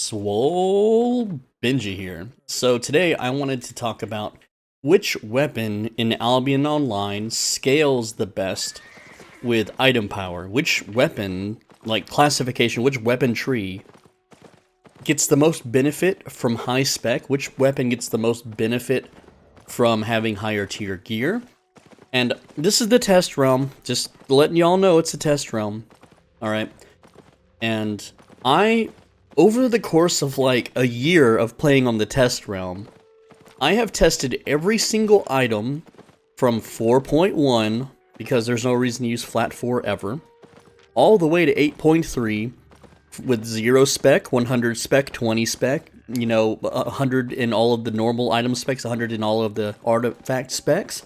Swole Benji here. So today I wanted to talk about which weapon in Albion Online scales the best with item power. Which weapon, like classification, which weapon tree gets the most benefit from high spec, which weapon gets the most benefit from having higher tier gear. And this is the test realm, just letting y'all know it's a test realm. Alright. And over the course of like a year of playing on the test realm, I have tested every single item from 4.1, because there's no reason to use flat 4 ever, all the way to 8.3 with 0 spec, 100 spec, 20 spec, you know, 100 in all of the normal item specs, 100 in all of the artifact specs.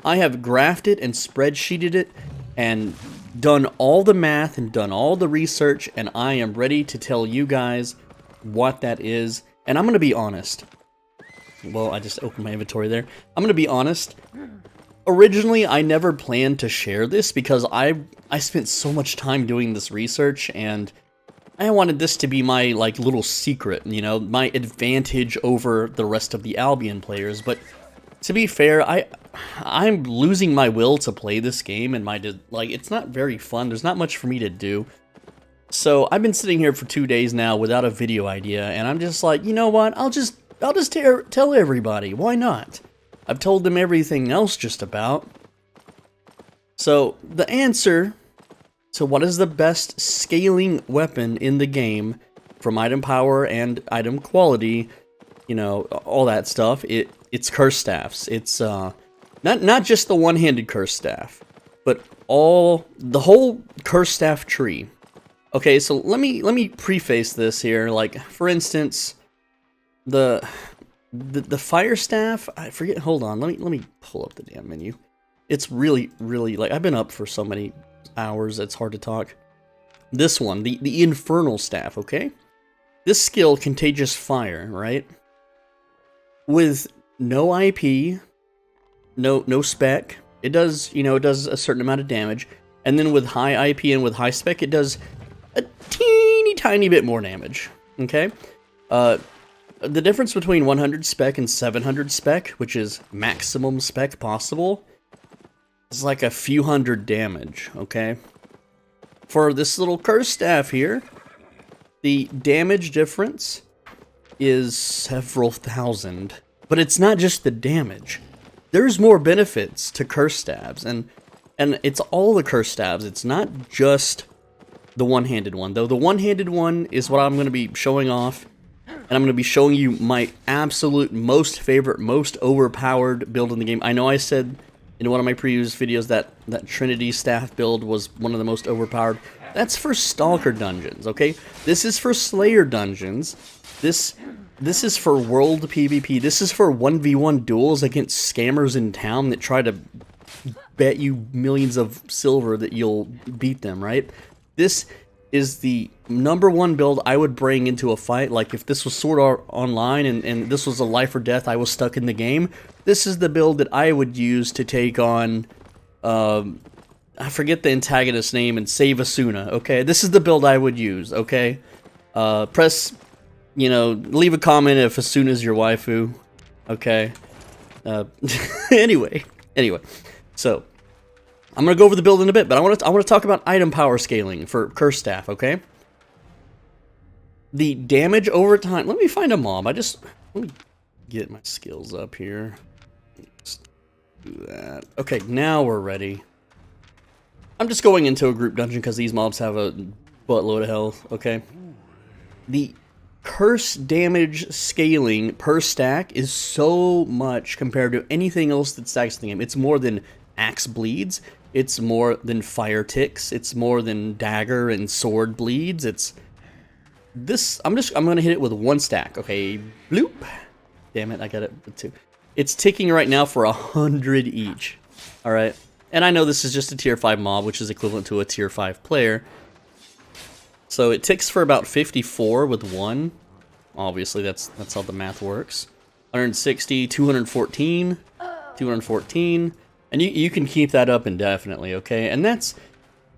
I have graphed and spreadsheeted it and done all the math and done all the research, and I am ready to tell you guys what that is. And I'm going to be honest. Well, I just opened my inventory there. I'm going to be honest. Originally, I never planned to share this because I spent so much time doing this research, and I wanted this to be my like little secret, you know, my advantage over the rest of the Albion players. But to be fair, I'm losing my will to play this game, and it's not very fun. There's not much for me to do. So I've been sitting here for 2 days now without a video idea, and I'm just like, you know what? I'll just tell everybody. Why not? I've told them everything else just about. So the answer to what is the best scaling weapon in the game from item power and item quality, you know, all that stuff, it's curse staffs. It's not just the one-handed curse staff, but the whole curse staff tree. Okay, so let me preface this here. Like, for instance, the fire staff, I forget, hold on, let me pull up the damn menu. It's really, like, I've been up for so many hours, it's hard to talk. This one, the Infernal Staff, okay? This skill, Contagious Fire, right? With no IP, no spec, it does, you know, it does a certain amount of damage, and then with high IP and with high spec, it does a teeny tiny bit more damage, okay? The difference between 100 spec and 700 spec, which is maximum spec possible, is like a few hundred damage, okay? For this little curse staff here, the damage difference is several thousand. But it's not just the damage. There's more benefits to curse stabs, and it's all the curse stabs. It's not just the one-handed one, though. The one-handed one is what I'm going to be showing off, and I'm going to be showing you my absolute most favorite, most overpowered build in the game. I know I said in one of my previous videos that Trinity staff build was one of the most overpowered. That's for Stalker dungeons, okay? This is for Slayer dungeons. This is for world PvP. This is for 1v1 duels against scammers in town that try to bet you millions of silver that you'll beat them, right? This is the #1 build I would bring into a fight. Like, if this was Sword Art Online and this was a life or death, I was stuck in the game, this is the build that I would use to take on, I forget the antagonist's name, and save Asuna, okay? This is the build I would use, okay? You know, leave a comment if Asuna's your waifu, okay? Anyway, so I'm gonna go over the build in a bit, but I want to talk about item power scaling for curse staff, okay? The damage over time. Let me find a mob. Let me get my skills up here. Let's do that. Okay, now we're ready. I'm just going into a group dungeon because these mobs have a buttload of health, okay? The curse damage scaling per stack is so much compared to anything else that stacks in the game. It's more than axe bleeds, it's more than fire ticks, it's more than dagger and sword bleeds. It's this. I'm gonna hit it with one stack, okay? Bloop. Damn it, I got it with 2. It's ticking right now for 100 each. Alright. And I know this is just a tier 5 mob, which is equivalent to a tier 5 player. So it ticks for about 54 with 1. Obviously, that's how the math works. 160, 214, 214. And you can keep that up indefinitely, okay? And that's...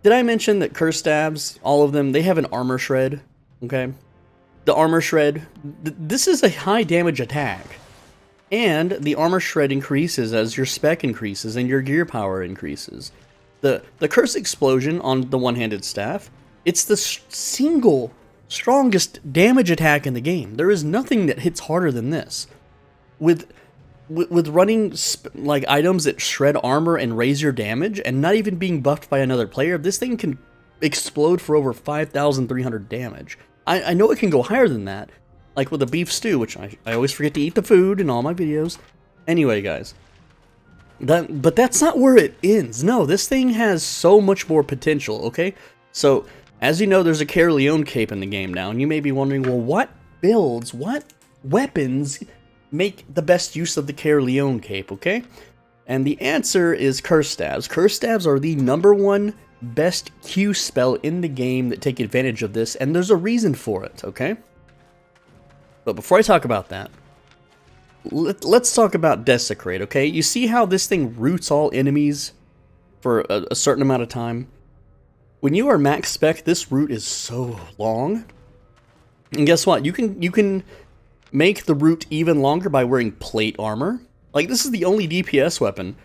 Did I mention that curse stabs, all of them, they have an armor shred, okay? the armor shred. This is a high damage attack. And the armor shred increases as your spec increases and your gear power increases. The curse explosion on the one-handed staff, it's the single strongest damage attack in the game. There is nothing that hits harder than this. With running like items that shred armor and raise your damage, and not even being buffed by another player, this thing can explode for over 5,300 damage. I know it can go higher than that, like with a beef stew, which I always forget to eat the food in all my videos. Anyway, guys, but that's not where it ends. No, this thing has so much more potential, okay? So, as you know, there's a Caerleon cape in the game now, and you may be wondering, well, what builds, what weapons make the best use of the Caerleon cape, okay? And the answer is Curse Stabs. Curse Stabs are the #1 best Q spell in the game that take advantage of this, and there's a reason for it, okay? But before I talk about that, let's talk about Desecrate, okay? You see how this thing roots all enemies for a certain amount of time? When you are max spec, this root is so long. And guess what? You can make the root even longer by wearing plate armor. Like, this is the only DPS weapon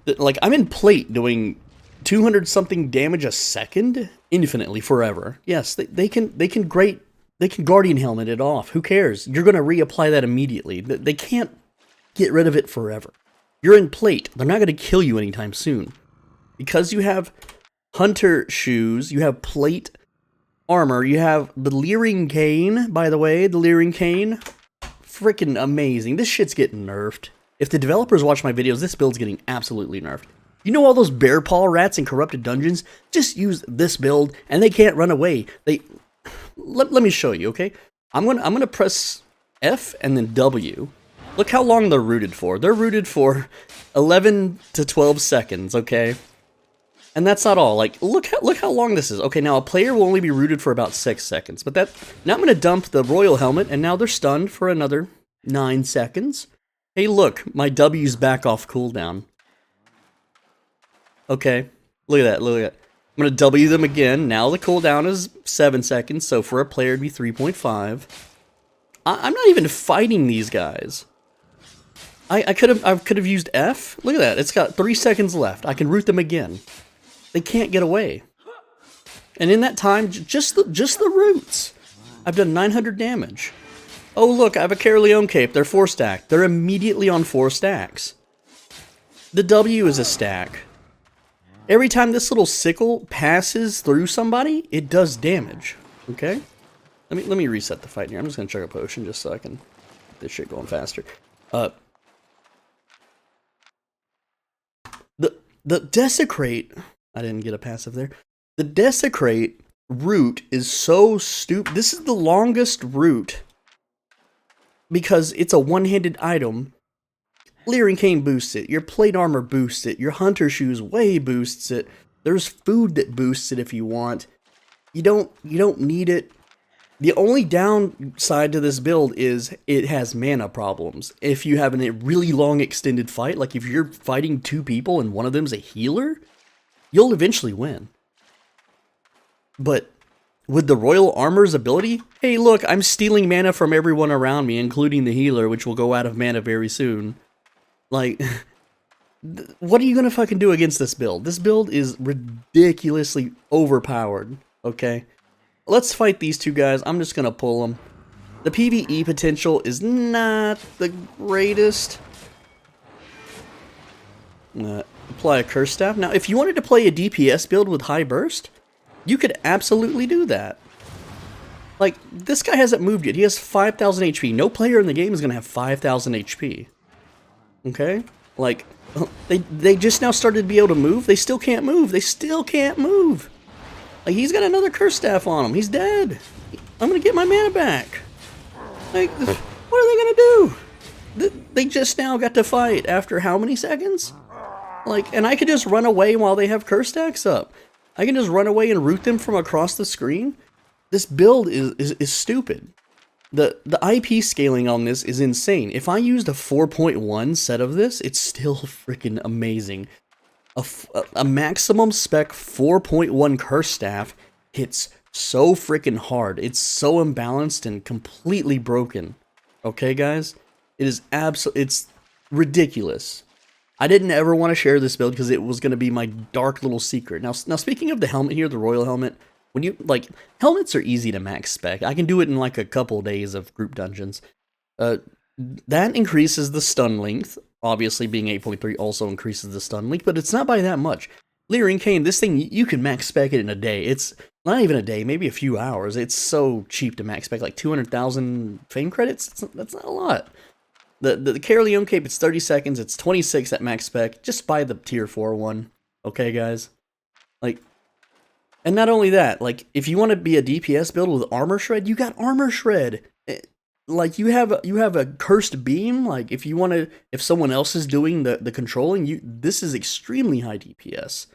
that, like, I'm in plate doing 200 something damage a second infinitely forever. Yes, they can Guardian Helmet it off. Who cares? You're going to reapply that immediately. They can't get rid of it forever. You're in plate. They're not going to kill you anytime soon. Because you have hunter shoes, you have plate armor, you have the Leering Cane, by the way, the Leering Cane. Freaking amazing. This shit's getting nerfed. If the developers watch my videos, this build's getting absolutely nerfed. You know all those bear paw rats in corrupted dungeons? Just use this build, and they can't run away. Let me show you, okay? I'm gonna press F and then W. Look how long they're rooted for. They're rooted for 11 to 12 seconds, okay? And that's not all. Like, look how long this is. Okay, now a player will only be rooted for about 6 seconds. But now I'm gonna dump the Royal Helmet, and now they're stunned for another 9 seconds. Hey, look, my W's back off cooldown. Okay, look at that, look at that. I'm going to W them again. Now the cooldown is 7 seconds, so for a player it'd be 3.5. I'm not even fighting these guys. I could have used F. Look at that, it's got 3 seconds left. I can root them again. They can't get away. And in that time, just the roots, I've done 900 damage. Oh look, I have a Caerleon cape. They're 4 stacked. They're immediately on 4 stacks. The W is a stack. Every time this little sickle passes through somebody, it does damage. Okay? Let me reset the fight here. I'm just gonna chug a potion just so I can get this shit going faster. The Desecrate, I didn't get a passive there. The Desecrate root is so stupid. This is the longest root because it's a one-handed item. Leering Cane boosts it, your plate armor boosts it, your hunter shoes way boosts it. There's food that boosts it if you want. You don't need it. The only downside to this build is it has mana problems. If you have a really long extended fight, like if you're fighting 2 people and one of them's a healer, you'll eventually win. But with the Royal Armor's ability, hey look, I'm stealing mana from everyone around me, including the healer, which will go out of mana very soon. Like, what are you gonna fucking do against this build? This build is ridiculously overpowered, okay? Let's fight these 2 guys. I'm just gonna pull them. The PvE potential is not the greatest. Apply a Curse Staff. Now, if you wanted to play a DPS build with high burst, you could absolutely do that. Like, this guy hasn't moved yet. He has 5,000 HP. No player in the game is gonna have 5,000 HP. Okay? Like, they just now started to be able to move. They still can't move. They still can't move. Like, he's got another Curse Staff on him. He's dead. I'm gonna get my mana back. Like, what are they gonna do? They just now got to fight after how many seconds? Like, and I could just run away while they have Curse Stacks up. I can just run away and root them from across the screen. This build is stupid. The IP scaling on this is insane. If I used a 4.1 set of this, it's still freaking amazing. A maximum spec 4.1 Curse Staff hits so freaking hard. It's so imbalanced and completely broken. Okay, guys? It is it's ridiculous. I didn't ever want to share this build because it was going to be my dark little secret. Now speaking of the helmet here, the royal helmet, when you, like, helmets are easy to max spec. I can do it in like a couple days of group dungeons. That increases the stun length. Obviously, being 8.3 also increases the stun length, but it's not by that much. Leering Cane, this thing, you can max spec it in a day. It's not even a day, maybe a few hours. It's so cheap to max spec, like 200,000 fame credits. That's not a lot. The Caerleon Cape, it's 30 seconds. It's 26 at max spec. Just buy the tier 4 one. Okay, guys? Like, and not only that, like, if you want to be a DPS build with Armor Shred, you got Armor Shred. Like, you have a cursed beam. Like, if you want to, if someone else is doing the controlling, this is extremely high DPS.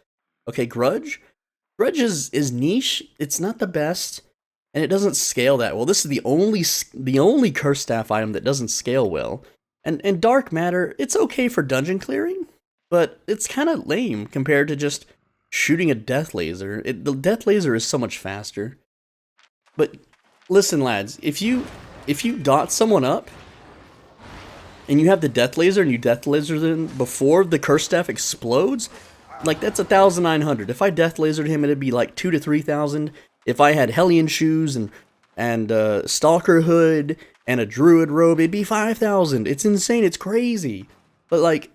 Okay, Grudge is niche. It's not the best, and it doesn't scale that well. This is the only cursed staff item that doesn't scale well. And Dark Matter, it's okay for dungeon clearing, but it's kind of lame compared to just shooting a death laser. The death laser is so much faster. But listen, lads, if you dot someone up and you have the death laser and you death laser them before the curse staff explodes, like, that's 1,900. If I death lasered him, it'd be like 2,000 to 3,000. If I had Hellion shoes and Stalker hood and a Druid robe, it'd be 5,000. It's insane. It's crazy. But, like,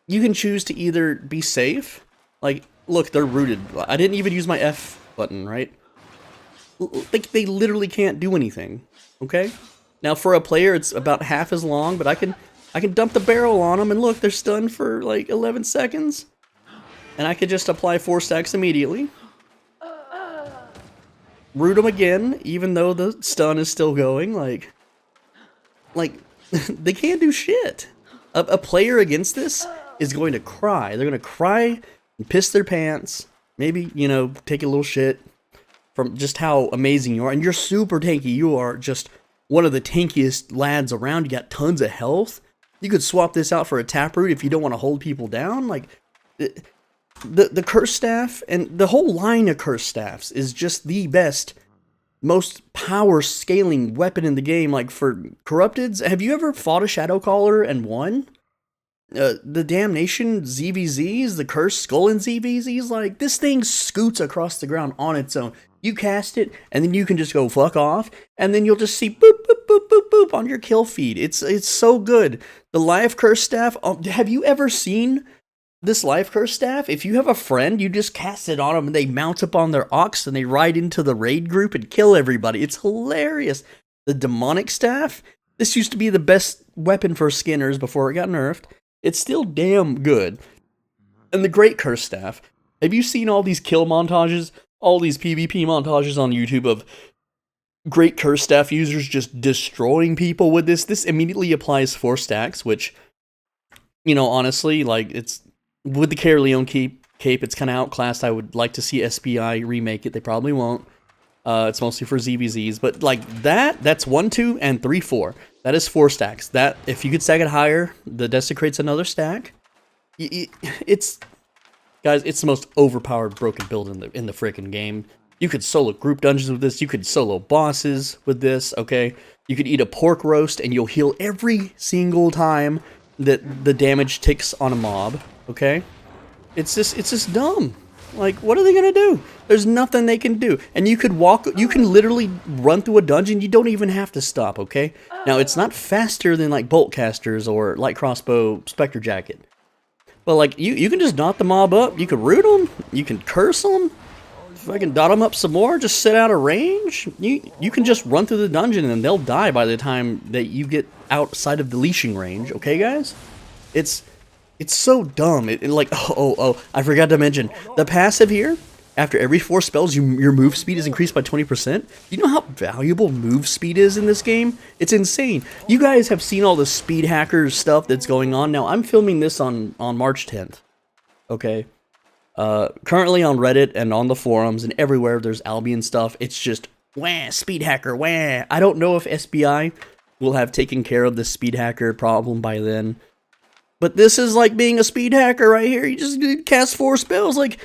you can choose to either be safe. Like, look, they're rooted. I didn't even use my F button, right? Like, they literally can't do anything. Okay? Now, for a player, it's about half as long, but I can dump the barrel on them, and look, they're stunned for like 11 seconds. And I could just apply 4 stacks immediately. Root them again, even though the stun is still going. Like they can't do shit. A player against this is going to cry. They're going to cry and piss their pants. Maybe, you know, take a little shit from just how amazing you are. And you're super tanky. You are just one of the tankiest lads around. You got tons of health. You could swap this out for a taproot if you don't want to hold people down. Like, the curse staff and the whole line of curse staffs is just the best, most power scaling weapon in the game. Like, for corrupteds, have you ever fought a shadow caller and won? The damnation ZVZs, the curse skull and ZVZs, like, this thing scoots across the ground on its own. You cast it, and then you can just go fuck off, and then you'll just see boop, boop, boop, boop, boop on your kill feed. It's so good. The live curse staff, have you ever seen this live curse staff? If you have a friend, you just cast it on them, and they mount up on their ox, and they ride into the raid group and kill everybody. It's hilarious. The demonic staff, this used to be the best weapon for skinners before it got nerfed. It's still damn good. And the great curse staff, have you seen all these kill montages? All these PvP montages on YouTube of great curse staff users just destroying people with this. This immediately applies 4 stacks, which, you know, honestly, like, it's with the Caerleon cape, it's kind of outclassed. I would like to see SPI remake it. They probably won't. It's mostly for ZVZs, but like that's 1, 2, and 3, 4. That is 4 stacks. That, if you could stack it higher, the Desecrate's another stack. It's, guys, it's the most overpowered broken build in the freaking game. You could solo group dungeons with this. You could solo bosses with this. Okay, you could eat a pork roast and you'll heal every single time that the damage ticks on a mob. Okay, it's just dumb. Like, what are they gonna do? There's nothing they can do. And you can literally run through a dungeon. You don't even have to stop. Okay, now it's not faster than like bolt casters or light crossbow spectre jacket. But like, you can just dot the mob up. You can root them. You can curse them. If I can dot them up some more, just sit out of range. You can just run through the dungeon and they'll die by the time that you get outside of the leashing range. Okay, guys? It's so dumb. Like, I forgot to mention the passive here. After every 4 spells, your move speed is increased by 20%. You know how valuable move speed is in this game? It's insane. You guys have seen all the speed hacker stuff that's going on. Now, I'm filming this on March 10th. Okay? Currently on Reddit and on the forums and everywhere there's Albion stuff. It's just, wah, speed hacker, wah. I don't know if SBI will have taken care of the speed hacker problem by then. But this is like being a speed hacker right here. You just cast 4 spells. Like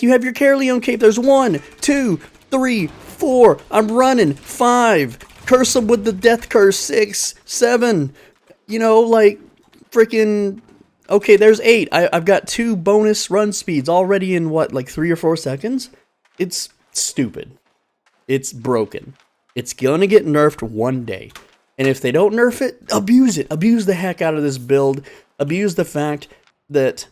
you have your Caerleon cape. There's 1, 2, 3, 4, I'm running, 5, curse him with the death curse, 6, 7, you know, like, freaking, okay, there's 8, I've got 2 bonus run speeds already in, what, like 3 or 4 seconds? It's stupid. It's broken. It's gonna get nerfed one day. And if they don't nerf it, abuse it. Abuse the heck out of this build. Abuse the fact that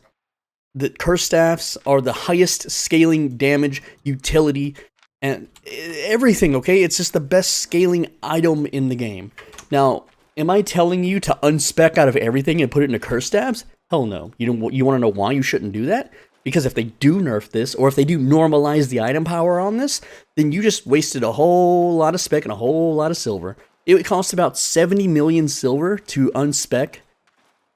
curse staffs are the highest scaling damage, utility, and everything, okay? It's just the best scaling item in the game. Now, am I telling you to unspec out of everything and put it into curse staffs? Hell no. You want to know why you shouldn't do that? Because if they do nerf this, or if they do normalize the item power on this, then you just wasted a whole lot of spec and a whole lot of silver. It would cost about 70 million silver to unspec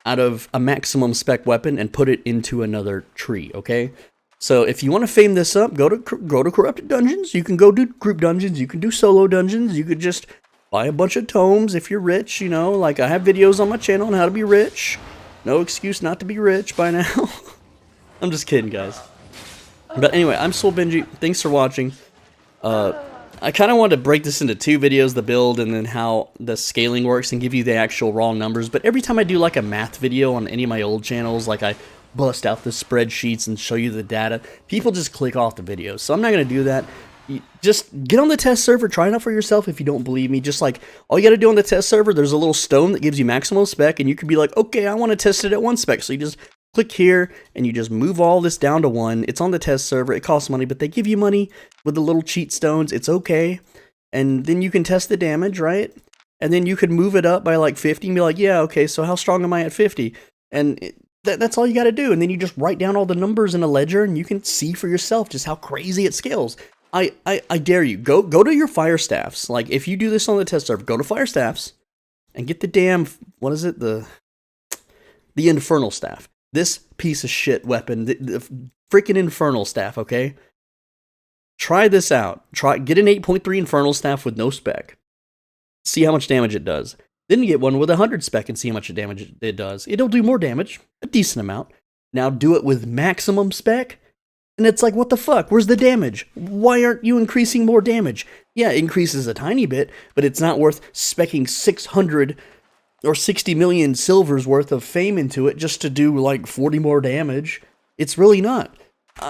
out of a maximum spec weapon and put it into another tree, okay? So if you want to fame this up, go to corrupted dungeons. You can go do group dungeons. You can do solo dungeons. You could just buy a bunch of tomes if you're rich, you know. Like, I have videos on my channel on how to be rich. No excuse not to be rich by now. I'm just kidding, guys. But anyway, I'm Soul Benji. Thanks for watching. I kind of wanted to break this into 2 videos, the build and then how the scaling works, and give you the actual raw numbers. But every time I do like a math video on any of my old channels, like I bust out the spreadsheets and show you the data, people just click off the videos. So I'm not going to do that. Just get on the test server, try it out for yourself if you don't believe me. Just like, all you got to do on the test server, there's a little stone that gives you maximum spec, and you could be like, okay, I want to test it at 1 spec. So you just click here, and you just move all this down to 1. It's on the test server. It costs money, but they give you money with the little cheat stones. It's okay. And then you can test the damage, right? And then you could move it up by like 50 and be like, yeah, okay, so how strong am I at 50? And that's all you got to do. And then you just write down all the numbers in a ledger, and you can see for yourself just how crazy it scales. I dare you. Go to your fire staffs. Like, if you do this on the test server, go to fire staffs and get the damn, what is it? The Infernal Staff. This piece of shit weapon, the freaking Infernal Staff, okay? Try this out. Get an 8.3 Infernal Staff with no spec. See how much damage it does. Then you get one with 100 spec and see how much damage it does. It'll do more damage, a decent amount. Now do it with maximum spec, and it's like, what the fuck? Where's the damage? Why aren't you increasing more damage? Yeah, it increases a tiny bit, but it's not worth specking 600 or 60 million silvers worth of fame into it just to do like 40 more damage. It's really not.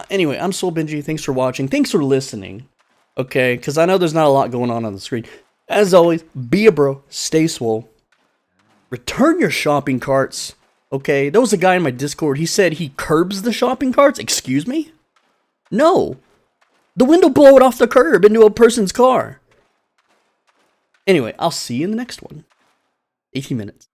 Anyway, I'm Soul Benji. Thanks for watching. Thanks for listening. Okay, because I know there's not a lot going on the screen. As always, be a bro. Stay swole. Return your shopping carts. Okay, there was a guy in my Discord. He said he curbs the shopping carts. Excuse me? No. The wind will blow it off the curb into a person's car. Anyway, I'll see you in the next one. 18 minutes.